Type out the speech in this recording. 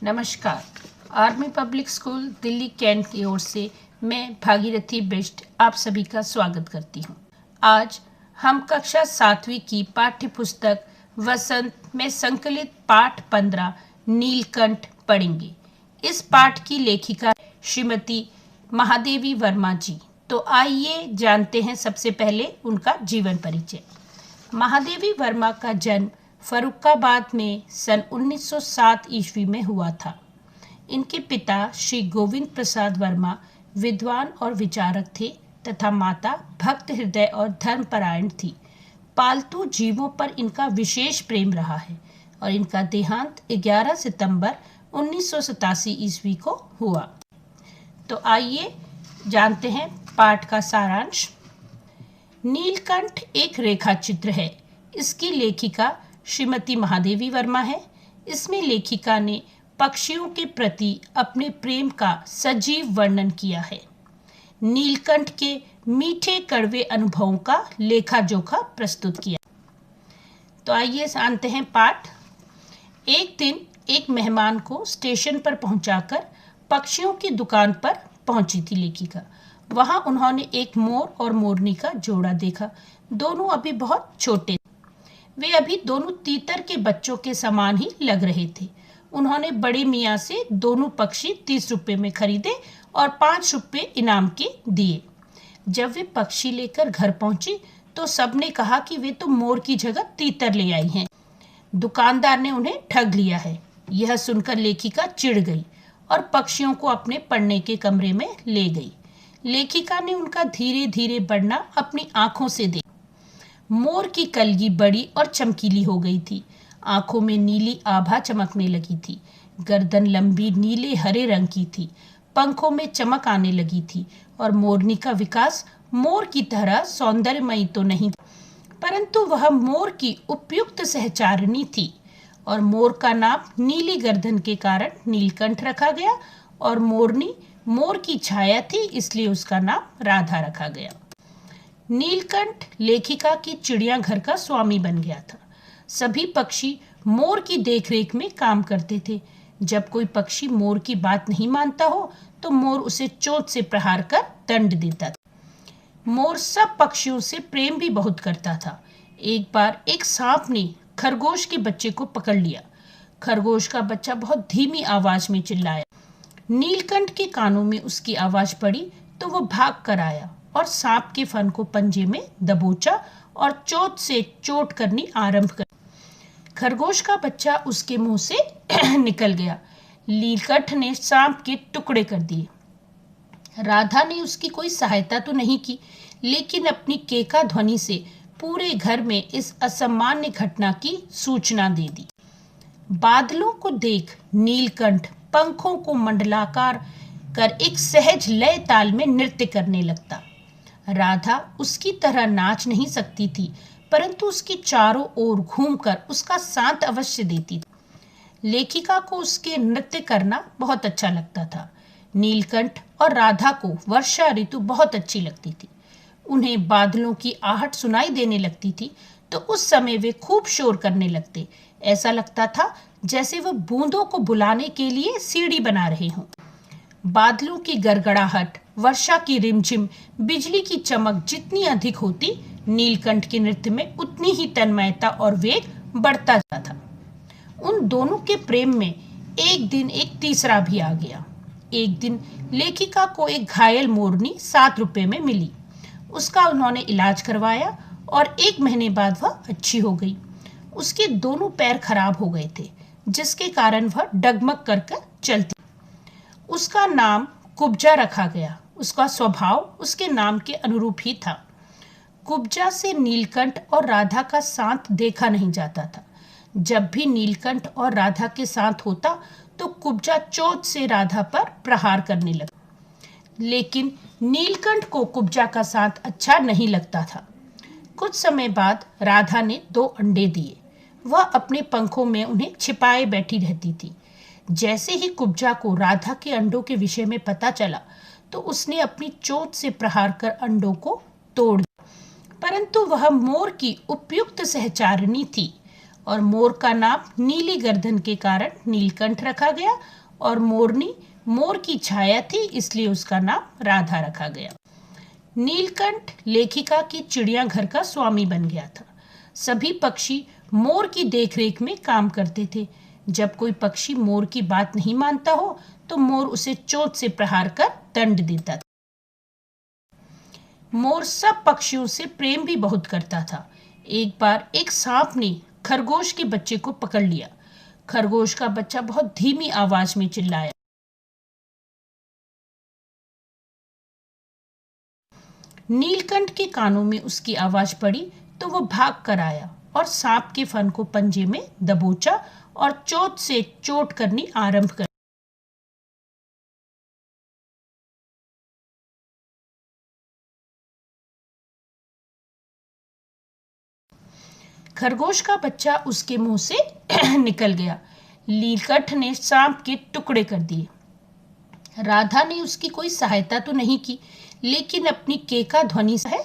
नमस्कार। Army public school Delhi cantt की ओर से मैं भागीरथी बिष्ट आप सभी का स्वागत करती हूँ। आज हम कक्षा 7वीं की पाठ्य पुस्तक वसंत में संकलित पाठ 15 नीलकंठ पढ़ेंगे। इस पाठ की लेखिका श्रीमती महादेवी वर्मा जी। तो आइए जानते हैं सबसे पहले उनका जीवन परिचय। महादेवी वर्मा का जन्म फर्रुखाबाद में सन 1907 ईस्वी में हुआ था। इनके पिता श्री गोविंद प्रसाद वर्मा विद्वान और विचारक थे तथा माता भक्त हृदय और धर्मपरायण थी। पालतू जीवों पर इनका विशेष प्रेम रहा है और इनका देहांत 11 सितंबर 1987 ईस्वी को हुआ। तो आइए जानते हैं पाठ का सारांश। नीलकंठ एक रेखा चित्र है। इसकी लेखिका श्रीमती महादेवी वर्मा है। इसमें लेखिका ने पक्षियों के प्रति अपने प्रेम का सजीव वर्णन किया है। नीलकंठ के मीठे कड़वे अनुभवों का लेखा जोखा प्रस्तुत किया। तो आइए जानते हैं पाठ। एक दिन एक मेहमान को स्टेशन पर पहुंचाकर पक्षियों की दुकान पर पहुंची थी लेखिका। वहां उन्होंने एक मोर और मोरनी का जोड़ा देखा। दोनों अभी बहुत छोटे थे। वे अभी दोनों तीतर के बच्चों के समान ही लग रहे थे। उन्होंने बड़े मियाँ से दोनों पक्षी 30 रुपये में खरीदे और 5 रुपये इनाम के दिए। जब वे पक्षी लेकर घर पहुंची तो सबने कहा कि वे तो मोर की जगह तीतर ले आई हैं। दुकानदार ने उन्हें ठग लिया है। यह सुनकर लेखिका चिढ़ गई और पक्षियों को अपने पढ़ने के कमरे में ले गई। लेखिका ने उनका धीरे धीरे बढ़ना अपनी आंखों से देखा। मोर की कलगी बड़ी और चमकीली हो गई थी। आंखों में नीली आभा चमकने लगी थी। गर्दन लंबी नीले हरे रंग की थी। पंखों में चमक आने लगी थी और मोरनी का विकास मोर की तरह सौंदर्यमयी तो नहीं, परंतु वह मोर की उपयुक्त सहचारिणी थी और मोर का नाम नीली गर्दन के कारण नीलकंठ रखा गया और मोरनी मोर की छाया थी, इसलिए उसका नाम राधा रखा गया। नीलकंठ लेखिका की चिड़ियाघर का स्वामी बन गया था। सभी पक्षी मोर की देखरेख में काम करते थे। जब कोई पक्षी मोर की बात नहीं मानता हो तो मोर उसे चोंच से प्रहार कर दंड देता था। मोर सब पक्षियों से प्रेम भी बहुत करता था। एक बार एक सांप ने खरगोश के बच्चे को पकड़ लिया। खरगोश का बच्चा बहुत धीमी आवाज में चिल्लाया। नीलकंठ के कानों में उसकी आवाज पड़ी तो वो भाग कर आया और सांप के फन को पंजे में दबोचा और चोंच से चोट करनी आरंभ कर। खरगोश का बच्चा उसके मुंह से निकल गया। नीलकंठ ने सांप के टुकड़े कर दिए। राधा ने उसकी कोई सहायता तो नहीं की, लेकिन अपनी केका ध्वनि से पूरे घर में इस असामान्य घटना की सूचना दे दी। बादलों को देख नीलकंठ पंखों को मंडलाकार कर एक सहज लय ताल में नृत्य करने लगता। राधा उसकी तरह नाच नहीं सकती थी, परंतु उसकी चारों ओर घूमकर उसका साथ अवश्य देती थी। लेखिका को उसके नृत्य करना बहुत अच्छा लगता था। नीलकंठ और राधा को वर्षा ऋतु बहुत अच्छी लगती थी। उन्हें बादलों की आहट सुनाई देने लगती थी तो उस समय वे खूब शोर करने लगते। ऐसा लगता था जैसे वह बूंदों को बुलाने के लिए सीढ़ी बना रहे हों। बादलों की गड़गड़ाहट, वर्षा की रिमझिम, बिजली की चमक जितनी अधिक होती, नीलकंठ के नृत्य में उतनी ही तन्मयता और वेग बढ़ता जाता था। उन दोनों के प्रेम में एक दिन एक तीसरा भी आ गया। एक दिन लेखिका को एक घायल मोरनी 7 रुपये में मिली। उसका उन्होंने इलाज करवाया और 1 महीने बाद वह अच्छी हो गई। उसके दोनों पैर खराब हो गए थे, जिसके कारण वह डगमग कर चलती। उसका नाम कुब्जा रखा गया। उसका स्वभाव उसके नाम के अनुरूप ही था। कुब्जा से नीलकंठ और राधा का साथ देखा नहीं जाता था। जब भी नीलकंठ और राधा के साथ होता तो कुब्जा चोंच से राधा पर प्रहार करने लगा, लेकिन नीलकंठ को कुब्जा का साथ अच्छा नहीं लगता था। कुछ समय बाद राधा ने 2 अंडे दिए। वह अपने पंखों में उन्हें छिपाए बैठी रहती थी। जैसे ही कुब्जा को राधा के अंडों के विषय में पता चला तो उसने अपनी चोंच से प्रहार कर अंडों को तोड़ दिया, परंतु वह मोर की उपयुक्त सहचारिणी थी और मोर का नाम नीली गर्दन के कारण नीलकंठ रखा गया और मोरनी मोर की छाया थी इसलिए उसका नाम राधा रखा गया। नीलकंठ लेखिका की चिड़ियाघर का स्वामी बन गया था। सभी पक्षी मोर की देखरेख में काम करते थे। जब कोई पक्षी मोर की बात नहीं मानता हो तो मोर उसे चोंच से प्रहार कर दंड देता था। मोर सब पक्षियों से प्रेम भी बहुत करता था। एक बार एक सांप ने खरगोश के बच्चे को पकड़ लिया। खरगोश का बच्चा बहुत धीमी आवाज में चिल्लाया। नीलकंठ के कानों में उसकी आवाज पड़ी तो वो भाग कर आया और सांप के फन को पंजे में दबोचा और चोंच से चोट करनी आरंभ कर। खरगोश का बच्चा उसके मुंह से निकल गया। नीलकंठ ने सांप के टुकड़े कर दिए। राधा ने उसकी कोई सहायता तो नहीं की, लेकिन अपनी केका ध्वनि से